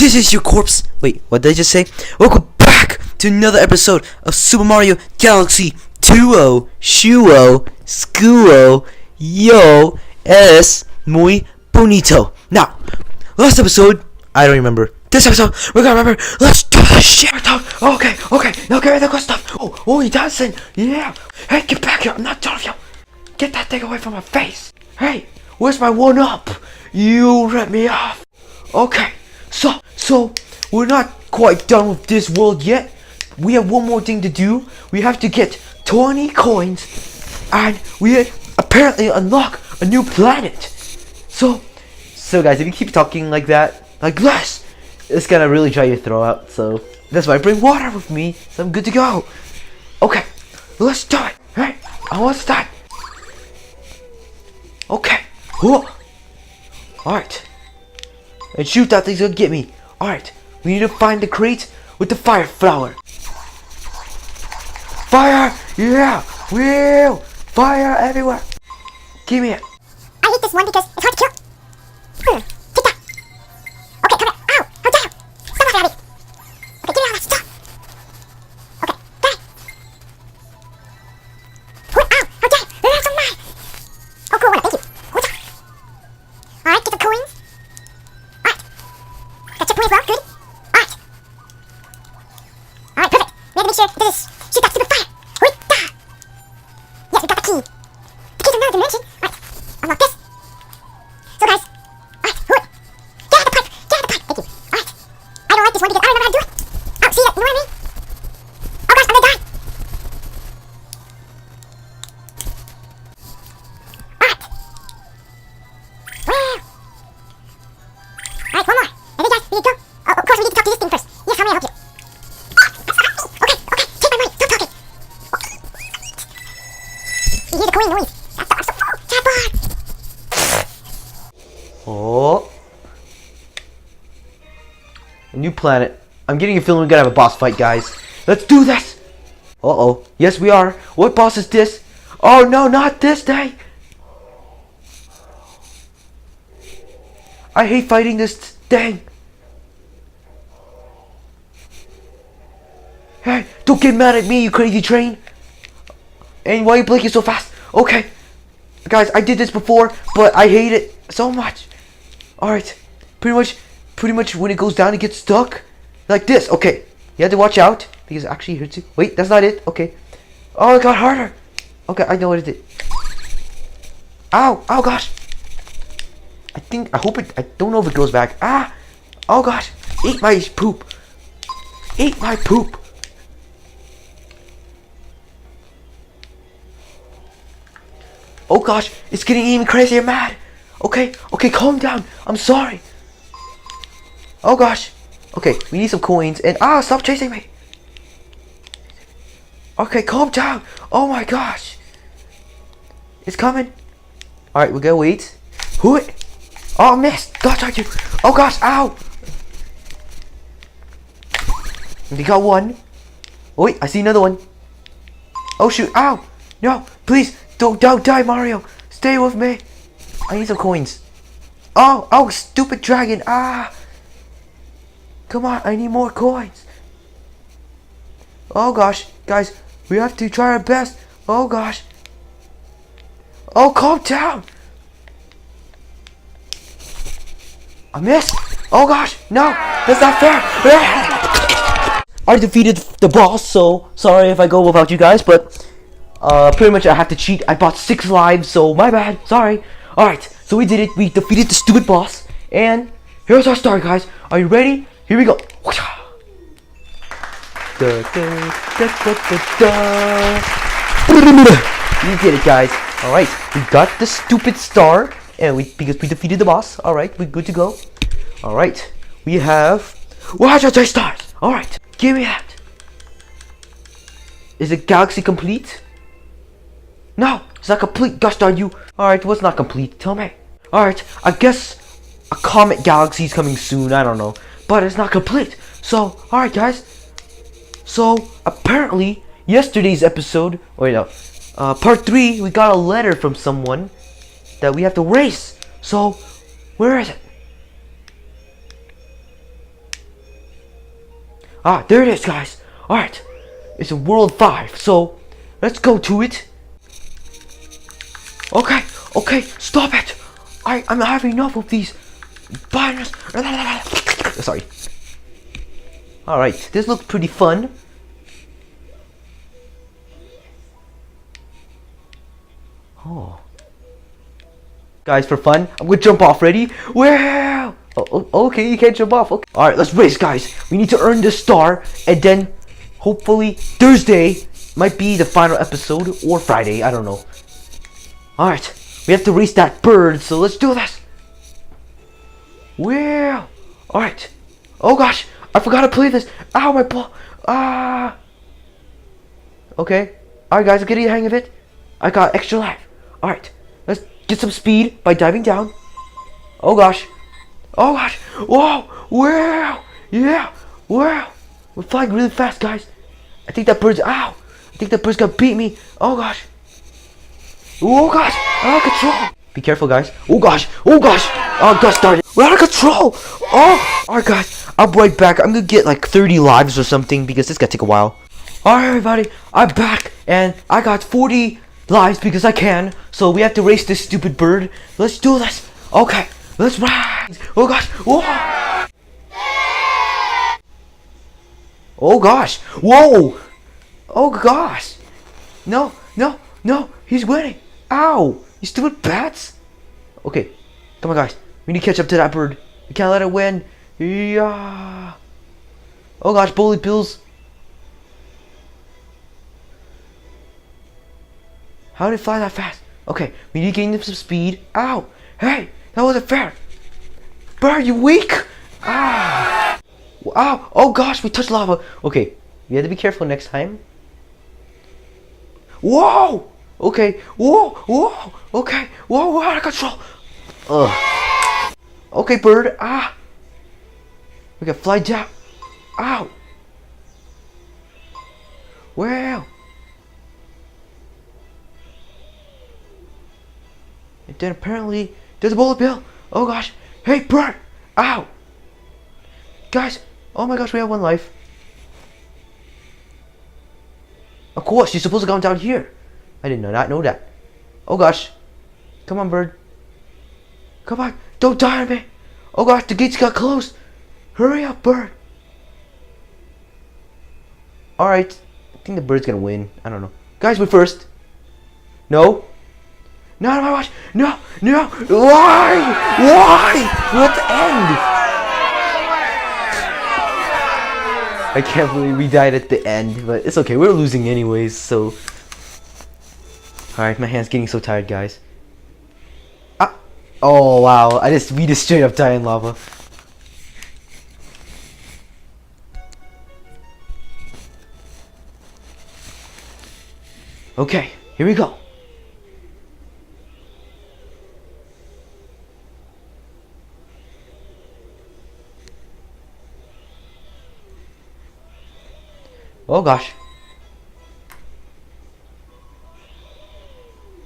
This is your corpse. Wait, what did I just say? Welcome back to another episode of Super Mario Galaxy 2-0 Shuo Skuo Yo Es Muy Bonito. Now, last episode, I don't remember. This episode, we're gonna remember. Let's do this shit. Okay. Now get rid of the good stuff. Oh, you dancing? Yeah. Hey, get back here. I'm not done with you. Get that thing away from my face. Hey, where's my 1-up? You ripped me off. Okay, so we're not quite done with this world yet. We have one more thing to do. We have to get 20 coins, and we apparently unlock a new planet. So guys, if you keep talking like that, like this, it's gonna really dry your throat out. So that's why I bring water with me, so I'm good to go. Okay, let's do it. Hey, I want to start. Okay. Alright. And shoot, that thing's gonna get me. Alright. We need to find the crate with the fire flower. Fire! Yeah! Wheel! Fire everywhere! Give me it. I hate this one because it's hard to kill. Take that. Okay, come here. Ow! How dare you! Stop laughing at me. Okay, give me all that stuff. Okay, got it. Ow! How dare you! That's so mad. Oh, cool one. Thank you. What's up? Alright, get the coins. Alright. Got checkpoint as well. Good. Alright. Alright, perfect. We have to make sure this is shoot that stupid fire. Wait, yes, we got the key. The key to another dimension. Alright. Unlock this. So guys. Alright, hood. Get out of the pipe. Get out of the pipe. Thank you. Alright. I don't like this one because I don't remember how to do it. Oh, see that? You know what I mean? Oh gosh, I'm gonna die. Alright. Wow. Alright, one more. And then guys, we need to go. Oh, of course we need to talk to this thing first. Yes, how may I help you? Okay, take my money. Stop talking. You hear the coin noise. I'm so full. Chatbot. Oh. A new planet. I'm getting a feeling we're gonna have a boss fight, guys. Let's do this! Uh-oh. Yes, we are. What boss is this? Oh, no, not this day! I hate fighting this thing. Hey, don't get mad at me, you crazy train. And why are you blinking so fast? Okay. Guys, I did this before, but I hate it so much. Alright. Pretty much when it goes down, it gets stuck. Like this. Okay. You have to watch out, because it actually hurts you. Wait, that's not it. Okay. Oh, it got harder. Okay, I know what it did. Ow. Oh, gosh. I don't know if it goes back. Ah. Oh, gosh. Eat my poop. Eat my poop. Oh gosh, it's getting even crazier mad. Okay, calm down. I'm sorry. Oh gosh. Okay, we need some coins and stop chasing me. Okay, calm down. Oh my gosh. It's coming. Alright, we gotta wait. Oh, I missed. Gosh, you. Oh gosh, ow. We got one. Oh, wait, I see another one. Oh shoot, ow. No, please. Don't die, Mario. Stay with me. I need some coins. Oh, stupid dragon. Come on, I need more coins. Oh gosh, guys, we have to try our best. Oh gosh. Oh, calm down. I missed. Oh gosh, no, that's not fair. I defeated the boss, so sorry if I go without you guys, but pretty much I have to cheat. I bought 6 lives, so my bad. Sorry. Alright, so we did it. We defeated the stupid boss. And here's our star, guys. Are you ready? Here we go. We did it, guys. Alright, we got the stupid star. And because we defeated the boss. Alright, we're good to go. Alright, we have 100 stars. Alright, give me that. Is the galaxy complete? No, it's not complete. Gosh darn you. Alright, what's not complete? Tell me. Alright, I guess a comet galaxy is coming soon. I don't know. But it's not complete. So, alright guys. So, apparently, yesterday's episode, part 3, we got a letter from someone that we have to race. So, where is it? Ah, there it is, guys. Alright. It's in World 5, so let's go to it. Okay, okay, stop it. I'm having enough of these banners. Sorry. Alright, this looks pretty fun. Oh. Guys, for fun, I'm gonna jump off. Ready? Wow! Okay, you can't jump off. Okay. Alright, let's race, guys. We need to earn this star, and then hopefully Thursday might be the final episode, or Friday, I don't know. Alright, we have to race that bird, so let's do this. Wow! Alright. Oh gosh, I forgot to play this. Ow, my ball. Ah! Okay. Alright, guys, I'm getting the hang of it. I got extra life. Alright, let's get some speed by diving down. Oh gosh. Oh gosh. Whoa! Wow! Yeah! Wow! We're flying really fast, guys. I think that bird's... Ow! I think that bird's gonna beat me. Oh gosh. Oh gosh! Out of control! Be careful, guys. Oh gosh! Oh gosh! Oh gosh, darn it! We're out of control! Oh! Alright, guys. I'll be right back. I'm gonna get like 30 lives or something because this is gonna take a while. Alright, everybody. I'm back and I got 40 lives because I can. So we have to race this stupid bird. Let's do this. Okay. Let's ride. Oh gosh. Whoa! Oh gosh. Whoa! Oh gosh. No, no, no. He's winning. Ow! You stupid bats! Okay, come on, guys. We need to catch up to that bird. We can't let it win. Yeah. Oh gosh, bullet bills. How did it fly that fast? Okay, we need to gain some speed. Ow! Hey, that wasn't fair. Bird, you weak! Ah! Ow! Oh gosh, we touched lava. Okay, we have to be careful next time. Whoa! Okay, whoa, whoa, okay, whoa, out of control. Ugh. Okay, bird, ah. We can fly down. Ow. Wow. And then apparently, there's a bullet bill. Oh gosh. Hey, bird. Ow. Guys, oh my gosh, we have one life. Of course, you're supposed to come down here. I did not know that. Oh gosh. Come on, bird. Come on. Don't die on me. Oh gosh, the gates got closed. Hurry up, bird. Alright. I think the bird's gonna win. I don't know. Guys, we're first. No. No, my watch. No. No. Why? Why? We're at the end. I can't believe we died at the end. But it's okay. We're losing anyways, so... Alright, my hand's getting so tired, guys. Ah! Oh, wow. We just straight up died in lava. Okay, here we go. Oh, gosh.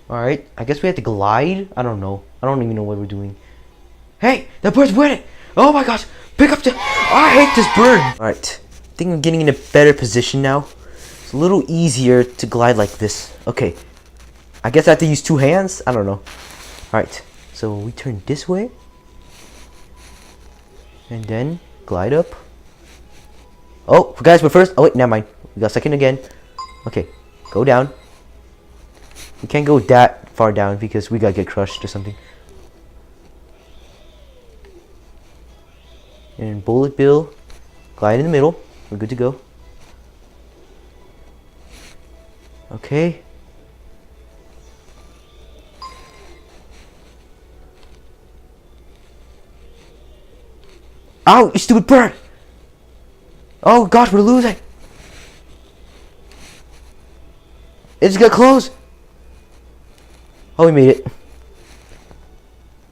Alright, I guess we have to glide? I don't know. I don't even know what we're doing. Hey, that bird's winning! Oh my gosh! Pick up the... I hate this bird! Alright, I think I'm getting in a better position now. It's a little easier to glide like this. Okay. I guess I have to use two hands? I don't know. Alright, so we turn this way. And then glide up. Oh, guys, we're first. Oh, wait, never mind. We got second again. Okay, go down. We can't go that far down because we gotta get crushed or something. And bullet bill, glide in the middle. We're good to go. Okay. Ow, you stupid bird! Oh gosh, we're losing. It's gonna close. Oh, we made it.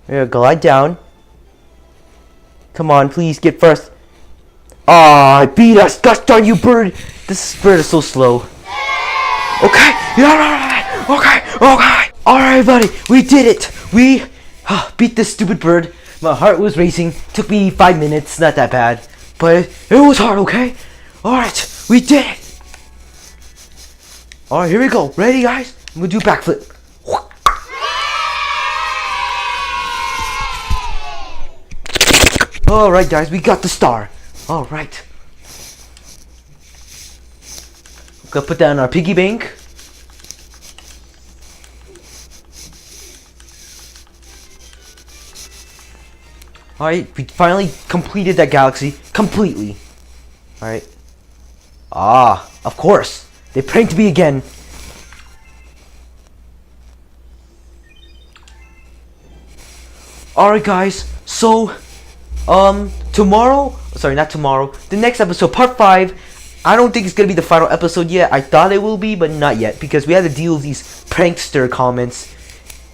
We're gonna glide down. Come on, please get first. Ah, beat us! Gosh darn you, bird! This bird is so slow. Okay, yeah, okay, okay. All right, buddy, we did it. We beat this stupid bird. My heart was racing. Took me 5 minutes. Not that bad, but it was hard. Okay. Alright, we did it! Alright, here we go. Ready, guys? I'm gonna do a backflip. Alright, guys, we got the star. Alright. Gonna put that in our piggy bank. Alright, we finally completed that galaxy completely. Alright. Ah, of course. They pranked me again. Alright, guys. So, tomorrow, sorry, not tomorrow, the next episode, part 5, I don't think it's gonna be the final episode yet. I thought it will be, but not yet, because we have to deal with these prankster comments.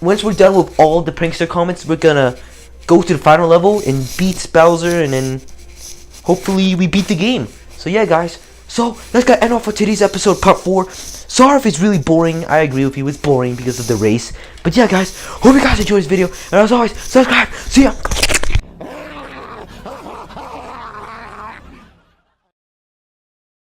Once we're done with all the prankster comments, we're gonna go to the final level and beat Bowser, and then hopefully we beat the game. So yeah, guys, so let's get end off for today's episode, part 4. Sorry if it's really boring. I agree with you, it's boring because of the race. But yeah, guys, hope you guys enjoyed this video, and as always, subscribe. See ya.